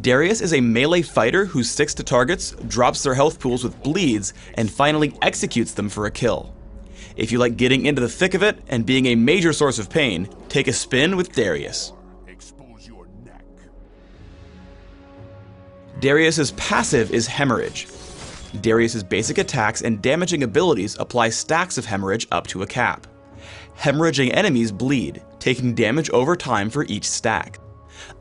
Darius is a melee fighter who sticks to targets, drops their health pools with bleeds, and finally executes them for a kill. If you like getting into the thick of it and being a major source of pain, take a spin with Darius. Expose your neck. Darius's passive is Hemorrhage. Darius's basic attacks and damaging abilities apply stacks of hemorrhage up to a cap. Hemorrhaging enemies bleed, taking damage over time for each stack.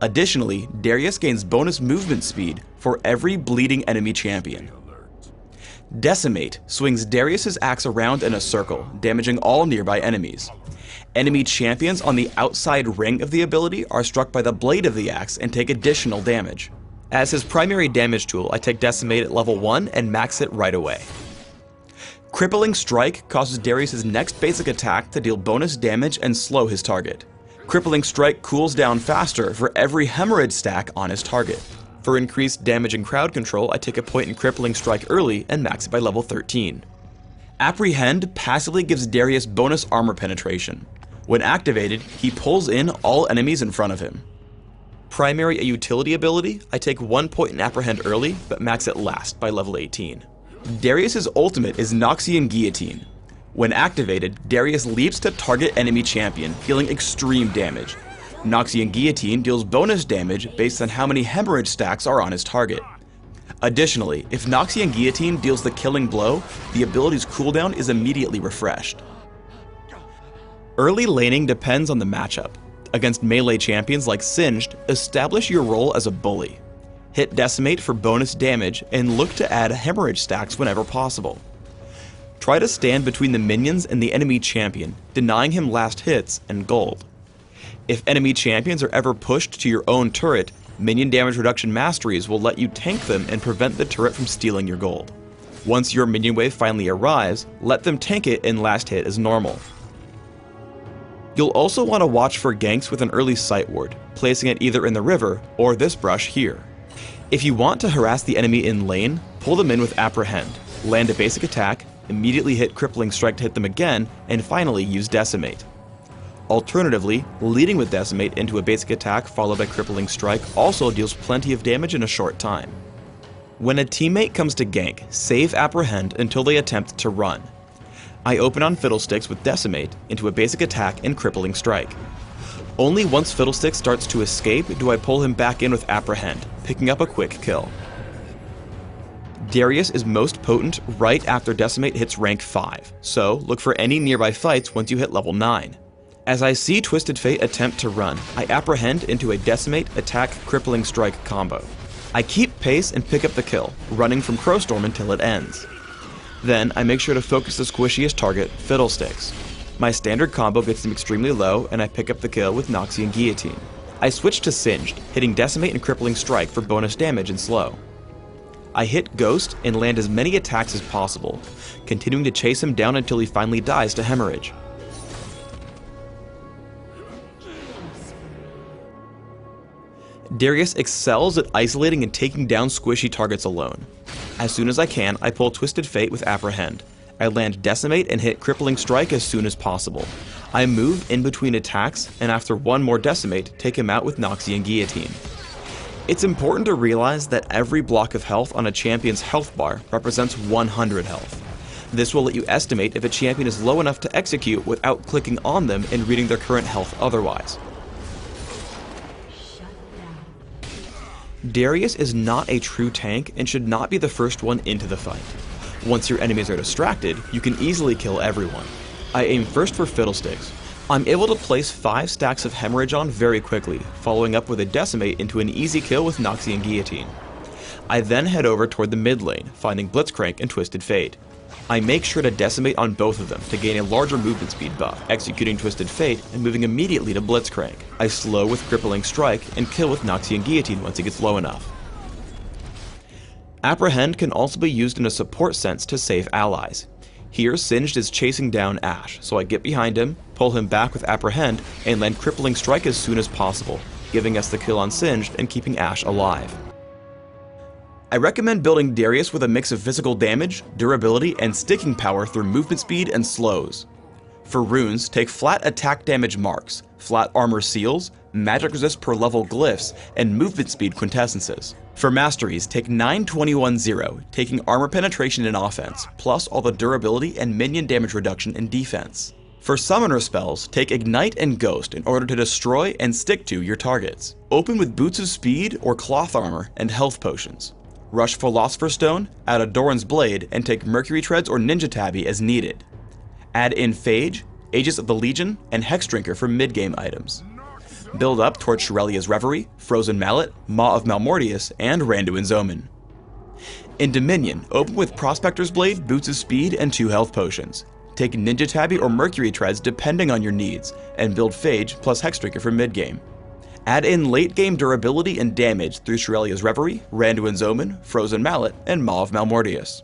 Additionally, Darius gains bonus movement speed for every bleeding enemy champion. Decimate swings Darius's axe around in a circle, damaging all nearby enemies. Enemy champions on the outside ring of the ability are struck by the blade of the axe and take additional damage. As his primary damage tool, I take Decimate at level 1 and max it right away. Crippling Strike causes Darius's next basic attack to deal bonus damage and slow his target. Crippling Strike cools down faster for every hemorrhage stack on his target. For increased damage and crowd control, I take a point in Crippling Strike early and max it by level 13. Apprehend passively gives Darius bonus armor penetration. When activated, he pulls in all enemies in front of him. Primary a utility ability, I take 1 point in Apprehend early, but max it last by level 18. Darius's ultimate is Noxian Guillotine. When activated, Darius leaps to target enemy champion, dealing extreme damage. Noxian Guillotine deals bonus damage based on how many hemorrhage stacks are on his target. Additionally, if Noxian Guillotine deals the killing blow, the ability's cooldown is immediately refreshed. Early laning depends on the matchup. Against melee champions like Singed, establish your role as a bully. Hit Decimate for bonus damage and look to add hemorrhage stacks whenever possible. Try to stand between the minions and the enemy champion, denying him last hits and gold. If enemy champions are ever pushed to your own turret, minion damage reduction masteries will let you tank them and prevent the turret from stealing your gold. Once your minion wave finally arrives, let them tank it and last hit as normal. You'll also want to watch for ganks with an early sight ward, placing it either in the river or this brush here. If you want to harass the enemy in lane, pull them in with Apprehend, land a basic attack, immediately hit Crippling Strike to hit them again, and finally use Decimate. Alternatively, leading with Decimate into a basic attack followed by Crippling Strike also deals plenty of damage in a short time. When a teammate comes to gank, save Apprehend until they attempt to run. I open on Fiddlesticks with Decimate into a basic attack and Crippling Strike. Only once Fiddlesticks starts to escape do I pull him back in with Apprehend, picking up a quick kill. Darius is most potent right after Decimate hits rank 5, so look for any nearby fights once you hit level 9. As I see Twisted Fate attempt to run, I Apprehend into a Decimate attack Crippling Strike combo. I keep pace and pick up the kill, running from Crowstorm until it ends. Then, I make sure to focus the squishiest target, Fiddlesticks. My standard combo gets him extremely low, and I pick up the kill with Noxian Guillotine. I switch to Singed, hitting Decimate and Crippling Strike for bonus damage and slow. I hit Ghost and land as many attacks as possible, continuing to chase him down until he finally dies to hemorrhage. Darius excels at isolating and taking down squishy targets alone. As soon as I can, I pull Twisted Fate with Apprehend. I land Decimate and hit Crippling Strike as soon as possible. I move in between attacks, and after one more Decimate, take him out with Noxian Guillotine. It's important to realize that every block of health on a champion's health bar represents 100 health. This will let you estimate if a champion is low enough to execute without clicking on them and reading their current health otherwise. Darius is not a true tank and should not be the first one into the fight. Once your enemies are distracted, you can easily kill everyone. I aim first for Fiddlesticks. I'm able to place 5 stacks of hemorrhage on very quickly, following up with a Decimate into an easy kill with Noxian Guillotine. I then head over toward the mid lane, finding Blitzcrank and Twisted Fate. I make sure to Decimate on both of them to gain a larger movement speed buff, executing Twisted Fate and moving immediately to Blitzcrank. I slow with Crippling Strike and kill with Noxian Guillotine once he gets low enough. Apprehend can also be used in a support sense to save allies. Here, Singed is chasing down Ashe, so I get behind him, pull him back with Apprehend, and land Crippling Strike as soon as possible, giving us the kill on Singed and keeping Ashe alive. I recommend building Darius with a mix of physical damage, durability, and sticking power through movement speed and slows. For runes, take flat attack damage marks, flat armor seals, magic resist per level glyphs, and movement speed quintessences. For masteries, take 9-21-0, taking armor penetration and offense, plus all the durability and minion damage reduction in defense. For summoner spells, take Ignite and Ghost in order to destroy and stick to your targets. Open with Boots of Speed or Cloth Armor and Health Potions. Rush Philosopher's Stone, add a Doran's Blade, and take Mercury Treads or Ninja Tabby as needed. Add in Phage, Aegis of the Legion, and Hex Drinker for mid-game items. Build up towards Shirelia's Reverie, Frozen Mallet, Maw of Malmortius, and Randuin's Omen. In Dominion, open with Prospector's Blade, Boots of Speed, and 2 health potions. Take Ninja Tabby or Mercury Treads depending on your needs, and build Phage plus Hexdrinker for mid-game. Add in late-game durability and damage through Shirelia's Reverie, Randuin's Omen, Frozen Mallet, and Maw of Malmortius.